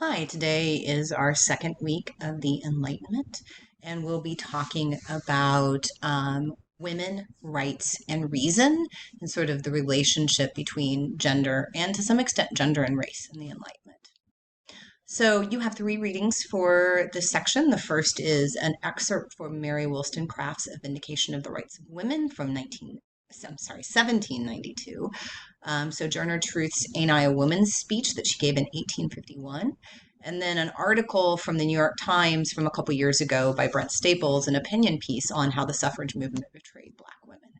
Hi, today is our second week of the Enlightenment, and we'll be talking about women, rights, and reason, and sort of the relationship between gender and to some extent gender and race in the Enlightenment. So you have three readings for this section. The first is an excerpt from Mary Wollstonecraft's A Vindication of the Rights of Women from 1792. Sojourner Truth's Ain't I a Woman's speech that she gave in 1851. And then an article from the New York Times from a couple years ago by Brent Staples, an opinion piece on how the suffrage movement betrayed Black women.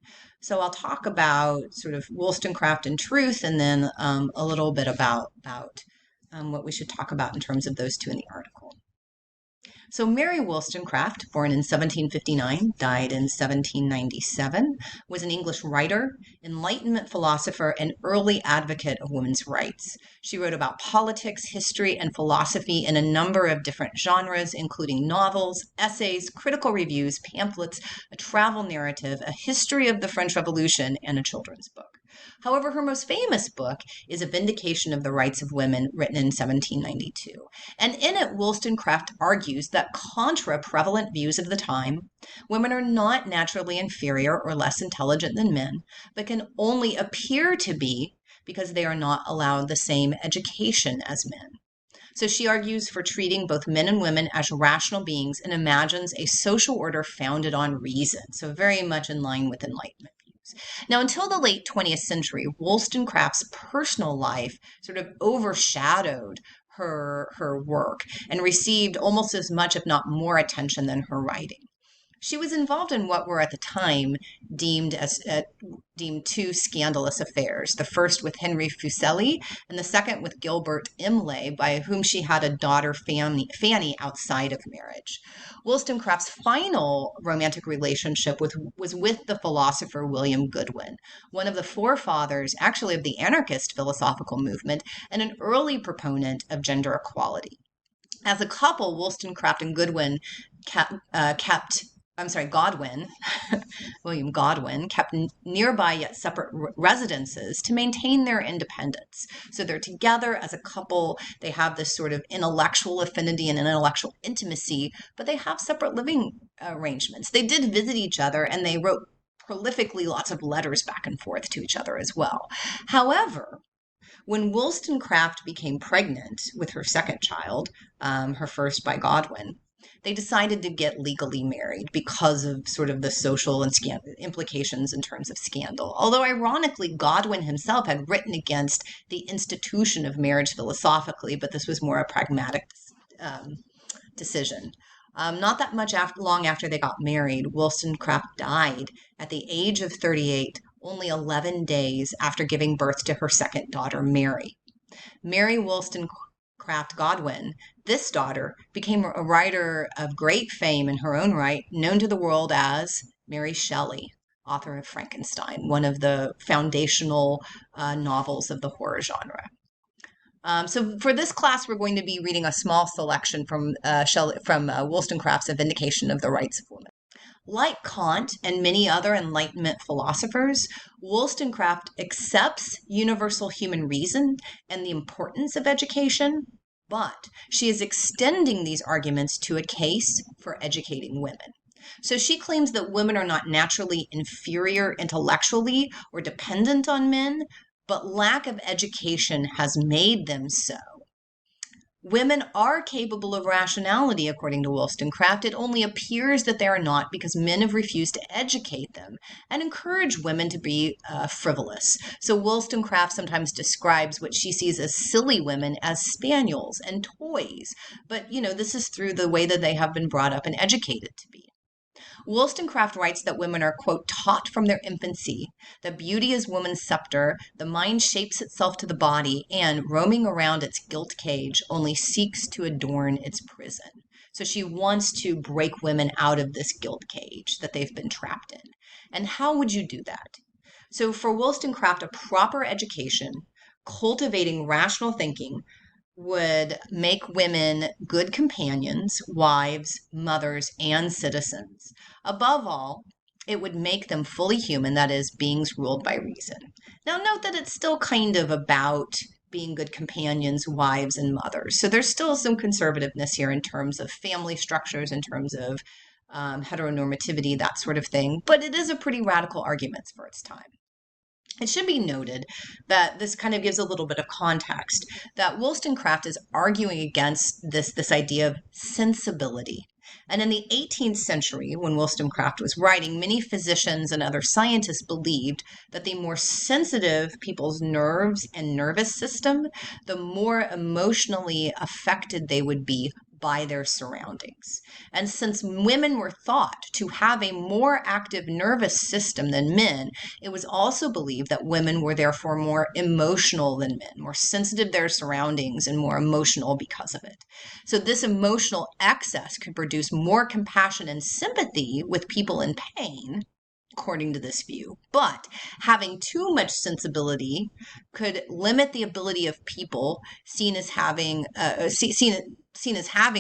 So I'll talk about sort of Wollstonecraft and Truth, and then a little bit about what we should talk about in terms of those two in the article. So Mary Wollstonecraft, born in 1759, died in 1797, was an English writer, Enlightenment philosopher, and early advocate of women's rights. She wrote about politics, history, and philosophy in a number of different genres, including novels, essays, critical reviews, pamphlets, a travel narrative, a history of the French Revolution, and a children's book. However, her most famous book is A Vindication of the Rights of Women, written in 1792. And in it, Wollstonecraft argues that contra prevalent views of the time, women are not naturally inferior or less intelligent than men, but can only appear to be because they are not allowed the same education as men. So she argues for treating both men and women as rational beings and imagines a social order founded on reason. So very much in line with Enlightenment. Now, until the late 20th century, Wollstonecraft's personal life sort of overshadowed her work and received almost as much, if not more, attention than her writing. She was involved in what were at the time deemed two scandalous affairs, the first with Henry Fuseli and the second with Gilbert Imlay, by whom she had a daughter, Fanny, outside of marriage. Wollstonecraft's final romantic relationship was with the philosopher William Goodwin, one of the forefathers, actually, of the anarchist philosophical movement and an early proponent of gender equality. As a couple, Wollstonecraft and Goodwin Godwin, William Godwin, kept nearby yet separate residences to maintain their independence. So they're together as a couple. They have this sort of intellectual affinity and intellectual intimacy, but they have separate living arrangements. They did visit each other, and they wrote prolifically lots of letters back and forth to each other as well. However, when Wollstonecraft became pregnant with her second child, her first by Godwin, they decided to get legally married because of sort of the social and implications in terms of scandal. Although ironically, Godwin himself had written against the institution of marriage philosophically, but this was more a pragmatic decision. Not that much long after they got married, Wollstonecraft died at the age of 38, only 11 days after giving birth to her second daughter, Mary. Mary Wollstonecraft Godwin, this daughter, became a writer of great fame in her own right, known to the world as Mary Shelley, author of Frankenstein, one of the foundational novels of the horror genre. So for this class, we're going to be reading a small selection from Wollstonecraft's A Vindication of the Rights of Women. Like Kant and many other Enlightenment philosophers, Wollstonecraft accepts universal human reason and the importance of education, but she is extending these arguments to a case for educating women. So she claims that women are not naturally inferior intellectually or dependent on men, but lack of education has made them so. Women are capable of rationality, according to Wollstonecraft. It only appears that they are not because men have refused to educate them and encourage women to be frivolous. So Wollstonecraft sometimes describes what she sees as silly women as spaniels and toys. But, this is through the way that they have been brought up and educated to be. Wollstonecraft writes that women are, quote, taught from their infancy that beauty is woman's scepter, the mind shapes itself to the body, and, roaming around its gilt cage, only seeks to adorn its prison. So she wants to break women out of this gilt cage that they've been trapped in. And how would you do that? So for Wollstonecraft, a proper education, cultivating rational thinking, would make women good companions, wives, mothers, and citizens. Above all, it would make them fully human, that is, beings ruled by reason. Now, note that it's still kind of about being good companions, wives, and mothers. So there's still some conservativeness here in terms of family structures, in terms of heteronormativity, that sort of thing. But it is a pretty radical argument for its time. It should be noted that this kind of gives a little bit of context that Wollstonecraft is arguing against this idea of sensibility. And in the 18th century, when Wollstonecraft was writing, many physicians and other scientists believed that the more sensitive people's nerves and nervous system, the more emotionally affected they would be by their surroundings. And since women were thought to have a more active nervous system than men, it was also believed that women were therefore more emotional than men, more sensitive to their surroundings and more emotional because of it. So this emotional excess could produce more compassion and sympathy with people in pain, according to this view. But having too much sensibility could limit the ability of people seen as having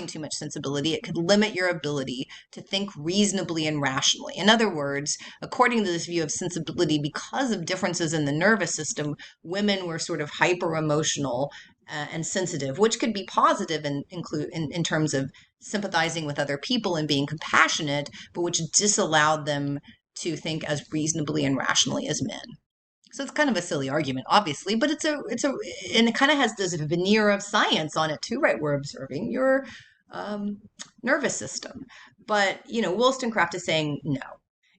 too much sensibility. It could limit your ability to think reasonably and rationally. In other words, according to this view of sensibility, because of differences in the nervous system, women were sort of hyper emotional and sensitive, which could be positive and include in terms of sympathizing with other people and being compassionate, but which disallowed them to think as reasonably and rationally as men. So it's kind of a silly argument, obviously, but and it kind of has this veneer of science on it too, right? We're observing your nervous system. But, Wollstonecraft is saying no.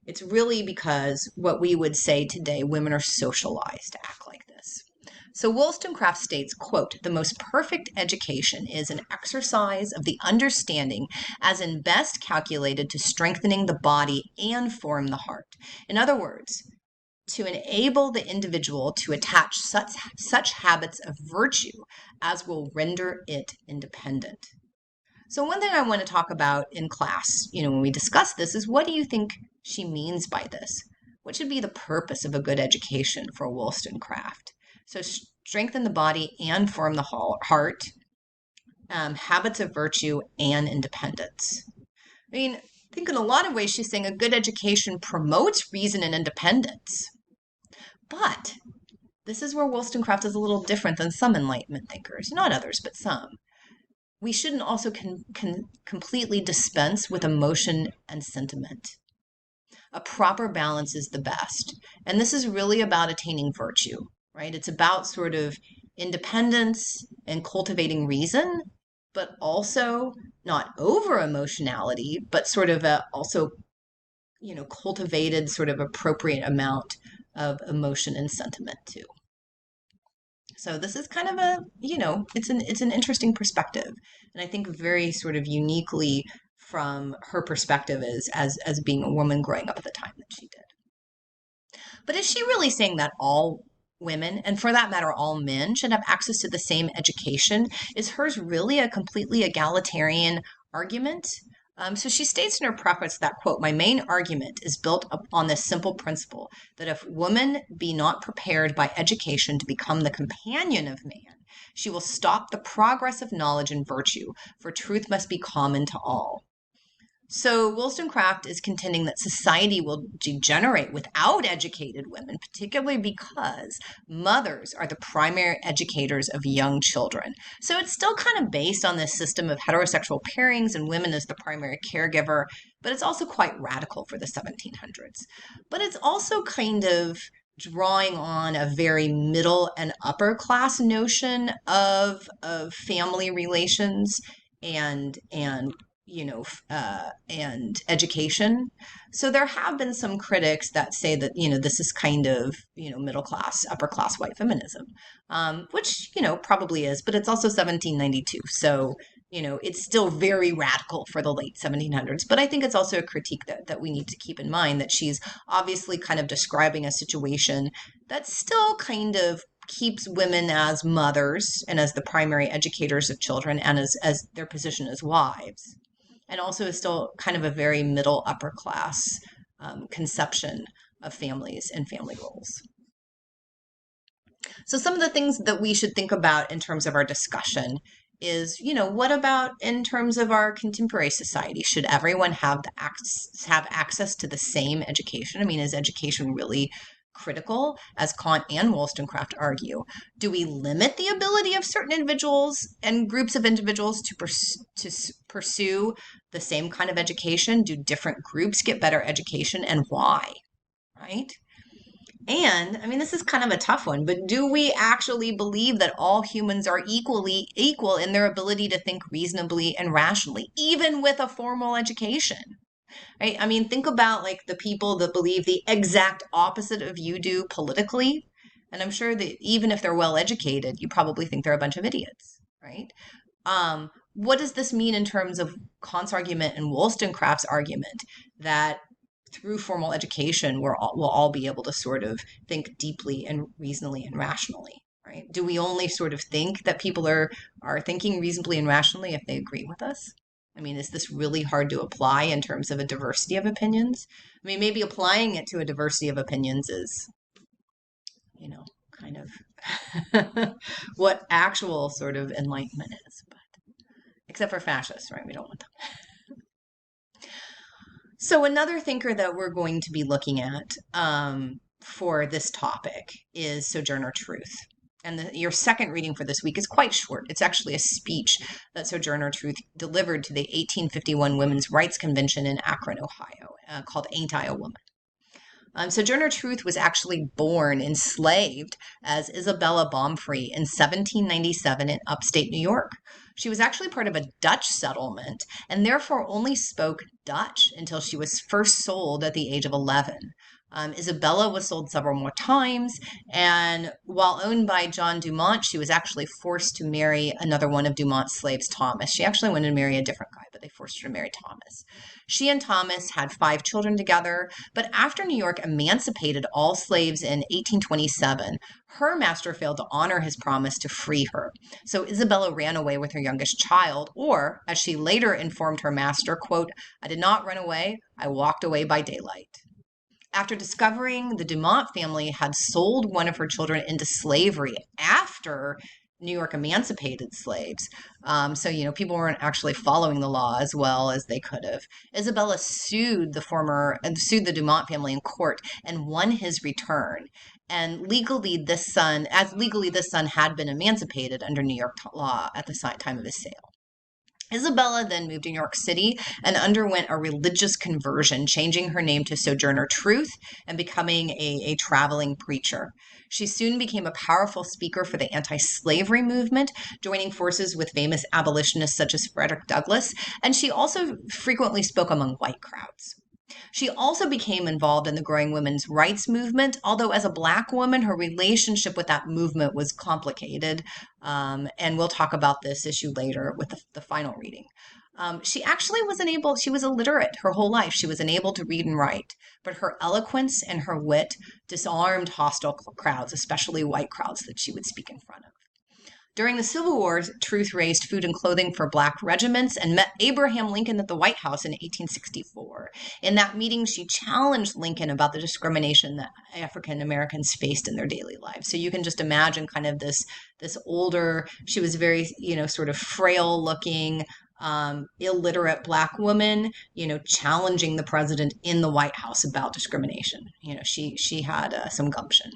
It's really because what we would say today, women are socialized to act like this. So Wollstonecraft states, quote, "The most perfect education is an exercise of the understanding as in best calculated to strengthening the body and form the heart." In other words, to enable the individual to attach such habits of virtue as will render it independent. So one thing I want to talk about in class, when we discuss this, is what do you think she means by this? What should be the purpose of a good education for Wollstonecraft? So strengthen the body and form the heart, habits of virtue and independence. I think in a lot of ways she's saying a good education promotes reason and independence. But this is where Wollstonecraft is a little different than some Enlightenment thinkers, not others, but some. We shouldn't also completely dispense with emotion and sentiment. A proper balance is the best. And this is really about attaining virtue, right? It's about sort of independence and cultivating reason, but also not over emotionality, but sort of also, cultivated sort of appropriate amount of emotion and sentiment too. So this is kind of it's an interesting perspective, and I think very sort of uniquely from her perspective as being a woman growing up at the time that she did. But is she really saying that all women, and for that matter all men, should have access to the same education? Is hers really a completely egalitarian argument? So she states in her preface that, quote, "My main argument is built upon this simple principle, that if woman be not prepared by education to become the companion of man, she will stop the progress of knowledge and virtue, for truth must be common to all." So Wollstonecraft is contending that society will degenerate without educated women, particularly because mothers are the primary educators of young children. So it's still kind of based on this system of heterosexual pairings and women as the primary caregiver, but it's also quite radical for the 1700s. But it's also kind of drawing on a very middle and upper class notion of family relations and education. So there have been some critics that say that, this is kind of, middle class, upper class white feminism, which, probably is, but it's also 1792. So, it's still very radical for the late 1700s. But I think it's also a critique that we need to keep in mind, that she's obviously kind of describing a situation that still kind of keeps women as mothers and as the primary educators of children and as their position as wives. And also is still kind of a very middle upper class conception of families and family roles. So some of the things that we should think about in terms of our discussion is, what about in terms of our contemporary society? Should everyone have access to the same education? Is education really critical, as Kant and Wollstonecraft argue? Do we limit the ability of certain individuals and groups of individuals to pursue the same kind of education? Do different groups get better education, and why? Right? And I mean, this is kind of a tough one, but do we actually believe that all humans are equally equal in their ability to think reasonably and rationally, even with a formal education? Right? I mean, think about like the people that believe the exact opposite of you do politically. And I'm sure that even if they're well educated, you probably think they're a bunch of idiots, right? What does this mean in terms of Kant's argument and Wollstonecraft's argument that through formal education, we'll all be able to sort of think deeply and reasonably and rationally, right? Do we only sort of think that people are thinking reasonably and rationally if they agree with us? I mean, is this really hard to apply in terms of a diversity of opinions? I mean, maybe applying it to a diversity of opinions is, kind of what actual sort of enlightenment is. But except for fascists, right? We don't want them. So another thinker that we're going to be looking at for this topic is Sojourner Truth. And your second reading for this week is quite short. It's actually a speech that Sojourner Truth delivered to the 1851 Women's Rights Convention in Akron, Ohio, called Ain't I a Woman? Sojourner Truth was actually born enslaved as Isabella Baumfree in 1797 in upstate New York. She was actually part of a Dutch settlement and therefore only spoke Dutch until she was first sold at the age of 11. Isabella was sold several more times, and while owned by John Dumont, she was actually forced to marry another one of Dumont's slaves, Thomas. She actually wanted to marry a different guy, but they forced her to marry Thomas. She and Thomas had 5 children together, but after New York emancipated all slaves in 1827, her master failed to honor his promise to free her. So Isabella ran away with her youngest child, or, as she later informed her master, quote, "I did not run away, I walked away by daylight." After discovering the Dumont family had sold one of her children into slavery after New York emancipated slaves, so people weren't actually following the law as well as they could have. Isabella sued the Dumont family in court and won his return. And legally, this son had been emancipated under New York law at the time of his sale. Isabella then moved to New York City and underwent a religious conversion, changing her name to Sojourner Truth and becoming a traveling preacher. She soon became a powerful speaker for the anti-slavery movement, joining forces with famous abolitionists such as Frederick Douglass, and she also frequently spoke among white crowds. She also became involved in the growing women's rights movement, although as a Black woman, her relationship with that movement was complicated. And we'll talk about this issue later with the final reading. She actually she was illiterate her whole life. She was unable to read and write, but her eloquence and her wit disarmed hostile crowds, especially white crowds that she would speak in front of. During the Civil War, Truth raised food and clothing for Black regiments and met Abraham Lincoln at the White House in 1864. In that meeting, she challenged Lincoln about the discrimination that African Americans faced in their daily lives. So you can just imagine kind of this older, she was very, sort of frail looking, illiterate Black woman, challenging the president in the White House about discrimination. She had some gumption.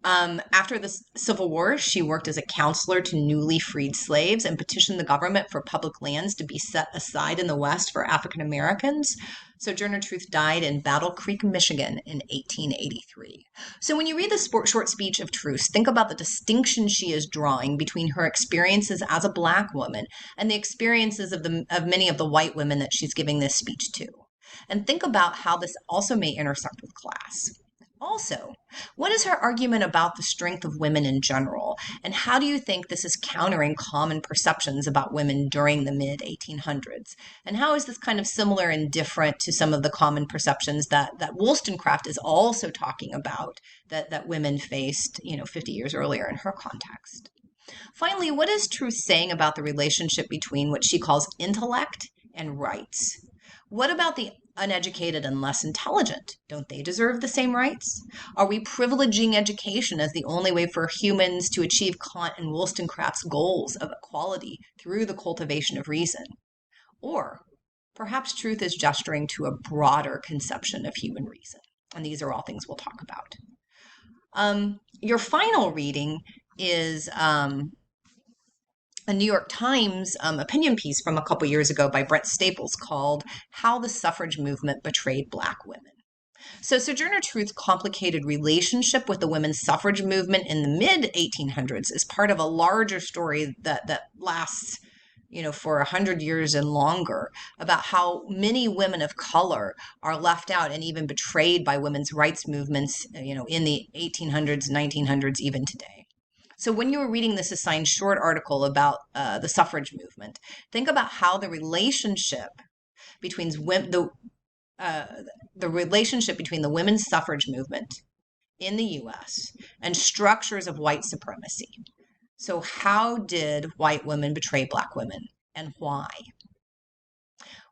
After the Civil War, she worked as a counselor to newly freed slaves and petitioned the government for public lands to be set aside in the West for African Americans. Sojourner Truth died in Battle Creek, Michigan in 1883. So when you read the short speech of Truth, think about the distinction she is drawing between her experiences as a Black woman and the experiences of many of the white women that she's giving this speech to. And think about how this also may intersect with class. Also, what is her argument about the strength of women in general? And how do you think this is countering common perceptions about women during the mid-1800s? And how is this kind of similar and different to some of the common perceptions that Wollstonecraft is also talking about that women faced, 50 years earlier in her context? Finally, what is Truth saying about the relationship between what she calls intellect and rights? What about the uneducated and less intelligent? Don't they deserve the same rights? Are we privileging education as the only way for humans to achieve Kant and Wollstonecraft's goals of equality through the cultivation of reason? Or perhaps Truth is gesturing to a broader conception of human reason. And these are all things we'll talk about. Your final reading is a New York Times opinion piece from a couple years ago by Brent Staples called How the Suffrage Movement Betrayed Black Women. So Sojourner Truth's complicated relationship with the women's suffrage movement in the mid 1800s is part of a larger story that lasts, for 100 years and longer, about how many women of color are left out and even betrayed by women's rights movements, in the 1800s, 1900s, even today. So when you were reading this assigned short article about the suffrage movement, think about how the relationship between the relationship between the women's suffrage movement in the U.S. and structures of white supremacy. So how did white women betray Black women, and why?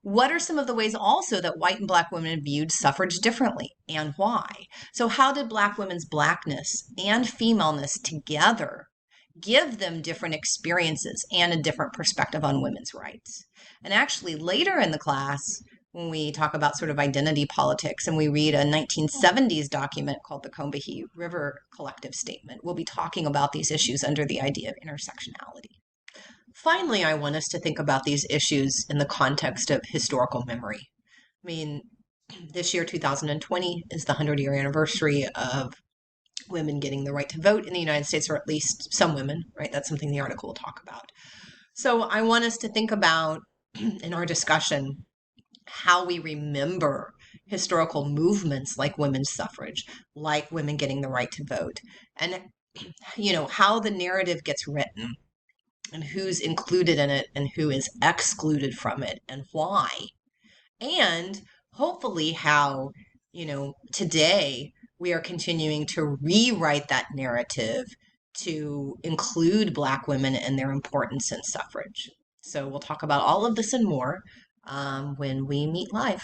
What are some of the ways also that white and Black women viewed suffrage differently, and why? So how did Black women's Blackness and femaleness together give them different experiences and a different perspective on women's rights? And actually, later in the class, when we talk about sort of identity politics and we read a 1970s document called the Combahee River Collective Statement, we'll be talking about these issues under the idea of intersectionality. Finally, I want us to think about these issues in the context of historical memory. I mean, this year, 2020, is the 100-year anniversary of women getting the right to vote in the United States, or at least some women, right? That's something the article will talk about. So I want us to think about, in our discussion, how we remember historical movements like women's suffrage, like women getting the right to vote, and how the narrative gets written and who's included in it and who is excluded from it and why. And hopefully how, today we are continuing to rewrite that narrative to include Black women and their importance in suffrage. So we'll talk about all of this and more when we meet live.